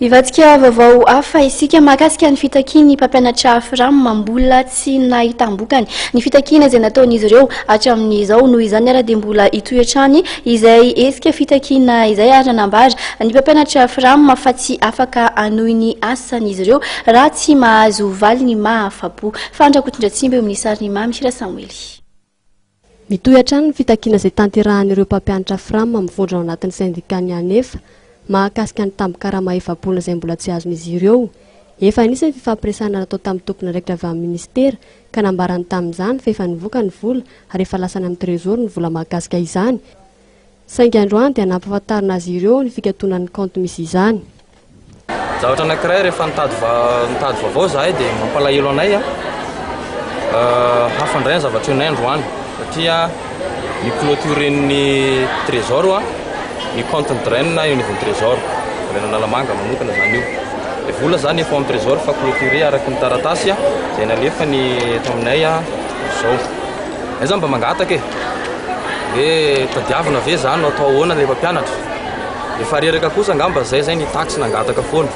Ivatsika vaovao hafa isika mahakasika ny fitakiany mpampianatra Frama mbola tsy nahitambokany ny fitakiana izay nataon'izy ireo hatramin'izao noho izany ara dia mbola hitoetrany izay esika fitakiana izay ary nanambara ny mpampianatra Frama fa tsy afaka anohy ny asan'izy ireo raha tsy mahazo valiny mahafapo. Fandrakoton-dratsimba eo amin'ny sariny Mamy Sira Samuely. Mitoetrany ny fitakiana izay tanterahan'ireo mpampianatra Frama mivondra ao anatin'ny sindikany anefa mahakasika ny tambon-karama efapolona izay mbola tsy azon'izy ireo. Efa anisany fifampiresahana natao tamin'ny tompona raikitra avy amin'ny ministera ka nambarany tamin'izany fa efa nivoaka ny vola ary efa lasany amin'ny trésor ny vola mahakasika izany. Saingy androany dia nampahafantarina azy ireo ny fikatonan'ny compte misy izany. Zavatra anankiray rehefa nitady vaovao zahay dia mampalahelo anay hafandray ny zavatra ionay androany satria ny clôturen'ny trésor ny compte draine eo anivon'ny trésor renanalamanga manokana zany io. Ny vola zany efa amin'ny trésor fa clôturé araky ny taratasy izay nalefa ny eto aminay zao. Ay zany mba mangataka hoe tadiavina ve zany atao ahoana ilay mpampianatra. Efa reraka kosa angamba zay ny taxe nangataka foana.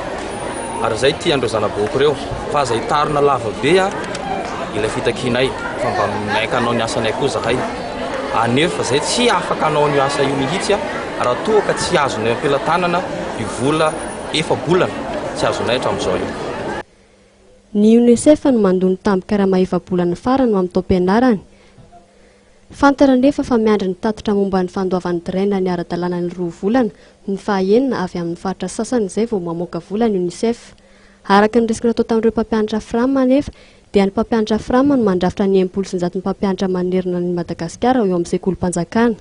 Ary zay ty andreo zanaboko reo fa zay tarina lava be ilay fitakianay fa mba maika hanao ny asanay koa zahay. Anefa zay tsy afaka hanao ny asa io mihitsy raha toa ka tsy azonay ampelantanana io vola efa-bolana tsy azonay hatramin'izao io. Ny UNICEF no mandony tambon-karama efa-bolana farany amin'ny taom-pianarany. Fantara nefa fa miandry ny tatitra momba ny fandoavan'ny draine ny ara-dalàna ny 2 volana ny fahaenina avy amin'ny faritra sasany izay vao mamoaka vola ny UNICEF. Araka ny resaka natao tamin'ireo mpampianatra Frama nefa dia ny mpampianatra Frama no mandrafitra ny 900 mpampianatra manerana ny Madagasikara eo amin'ny sekolim-panjakana.